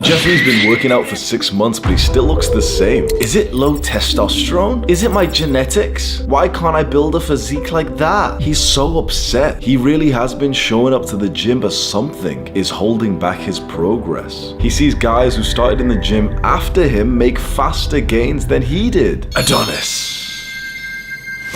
Jeffrey's been working out for 6 months, but he still looks the same. Is it low testosterone? Is it my genetics? Why can't I build a physique like that? He's so upset. He really has been showing up to the gym, but something is holding back his progress. He sees guys who started in the gym after him make faster gains than he did.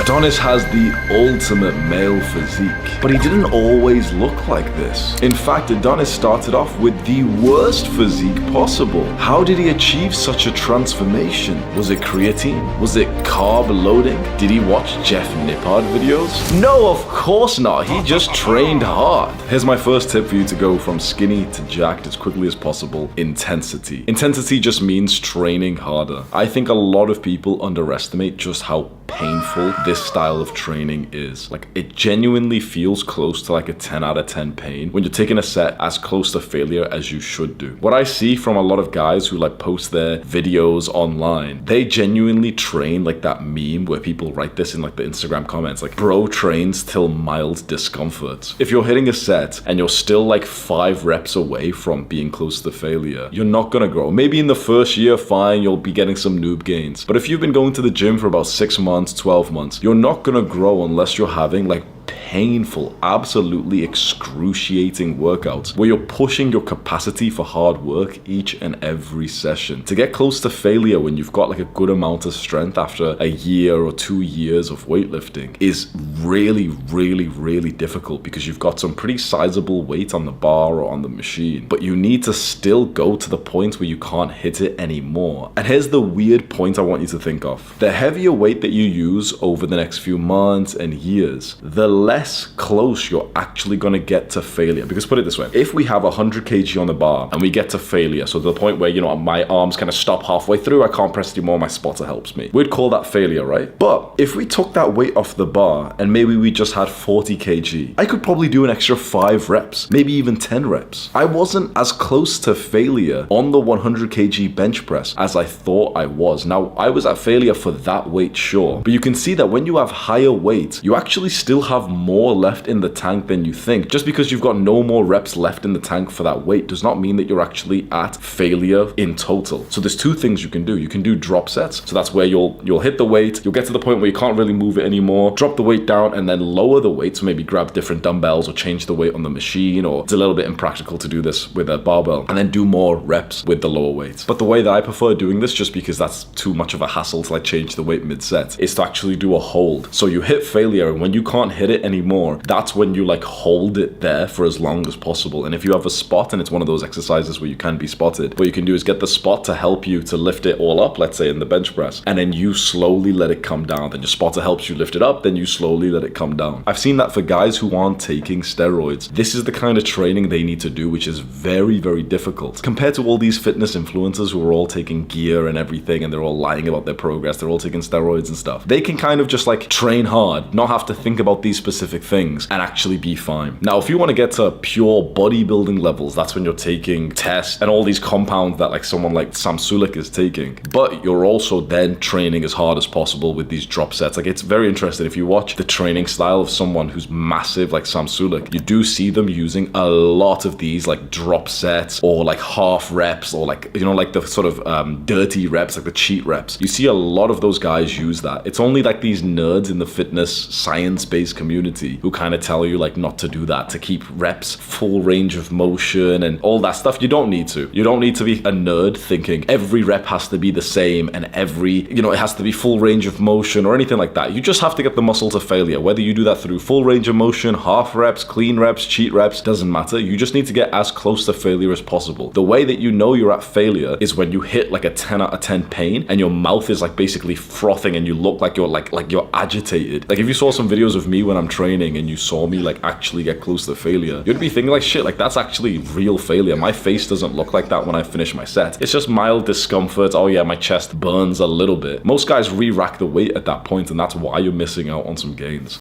Adonis has the ultimate male physique, but he didn't always look like this. In fact, Adonis started off with the worst physique possible. How did he achieve such a transformation? Was it creatine? Was it carb loading? Did he watch Jeff Nippard videos? No, of course not. He just trained hard. Here's my first tip for you to go from skinny to jacked as quickly as possible. Intensity. Intensity just means training harder. I think a lot of people underestimate just how painful this style of training is. Like, it genuinely feels close to like a 10 out of 10 pain when you're taking a set as close to failure as you should do. What I see from a lot of guys who like post their videos online, they genuinely train like that meme where people write this in like the Instagram comments, like, bro trains till mild discomfort. If you're hitting a set and you're still like 5 reps away from being close to failure, you're not gonna grow. Maybe in the first year, fine, you'll be getting some noob gains. But if you've been going to the gym for about 6 months, 12 months, you're not gonna grow unless you're having like painful, absolutely excruciating workouts where you're pushing your capacity for hard work each and every session. To get close to failure when you've got like a good amount of strength after a year or 2 years of weightlifting is really difficult, because you've got some pretty sizable weight on the bar or on the machine, but you need to still go to the point where you can't hit it anymore. And here's the weird point I want you to think of. The heavier weight that you use over the next few months and years, the less close you're actually going to get to failure. Because put it this way, if we have 100 kg on the bar and we get to failure, so to the point where, you know, my arms kind of stop halfway through, I can't press anymore, my spotter helps me, we'd call that failure, right? But if we took that weight off the bar and maybe we just had 40 kg, I could probably do an extra 5 reps, maybe even 10 reps. I wasn't as close to failure on the 100 kg bench press as I thought I was. Now, I was at failure for that weight, sure, but you can see that when you have higher weight, you actually still have more left in the tank than you think. Just because you've got no more reps left in the tank for that weight does not mean that you're actually at failure in total. So there's 2 things you can do. You can do drop sets. So that's where you'll hit the weight, you'll get to the point where you can't really move it anymore, drop the weight down and then lower the weight. So maybe grab different dumbbells or change the weight on the machine, or it's a little bit impractical to do this with a barbell, and then do more reps with the lower weight. But the way that I prefer doing this, just because that's too much of a hassle to like change the weight mid-set, is to actually do a hold. So you hit failure, and when you can't hit it anymore, that's when you like hold it there for as long as possible. And if you have a spot, and it's one of those exercises where you can be spotted, what you can do is get the spot to help you to lift it all up, let's say in the bench press, and then you slowly let it come down. Then your spotter helps you lift it up, then you slowly let it come down. I've seen that for guys who aren't taking steroids. This is the kind of training they need to do, which is very difficult compared to all these fitness influencers who are all taking gear and everything, and they're all lying about their progress, they're all taking steroids and stuff. They can kind of just like train hard, not have to think about these specific things, and actually be fine. Now, if you want to get to pure bodybuilding levels, that's when you're taking tests and all these compounds that like someone like Sam Sulek is taking, but you're also then training as hard as possible with these drop sets. Like, it's very interesting. If you watch the training style of someone who's massive like Sam Sulek, you do see them using a lot of these like drop sets or like half reps, or like, you know, like the sort of dirty reps, like the cheat reps. You see a lot of those guys use that. It's only like these nerds in the fitness science-based community who kind of tell you like not to do that, to keep reps full range of motion and all that stuff. You don't need to. You don't need to be a nerd thinking every rep has to be the same and every, you know, it has to be full range of motion or anything like that. You just have to get the muscle to failure. Whether you do that through full range of motion, half reps, clean reps, cheat reps, doesn't matter. You just need to get as close to failure as possible. The way that you know you're at failure is when you hit like a 10 out of 10 pain and your mouth is like basically frothing and you look like you're like you're agitated. Like, if you saw some videos of me when I'm training and you saw me like actually get close to failure, you'd be thinking like, shit, like that's actually real failure. My face doesn't look like that when I finish my set. It's just mild discomfort. Oh yeah, my chest burns a little bit. Most guys re-rack the weight at that point, and that's why you're missing out on some gains.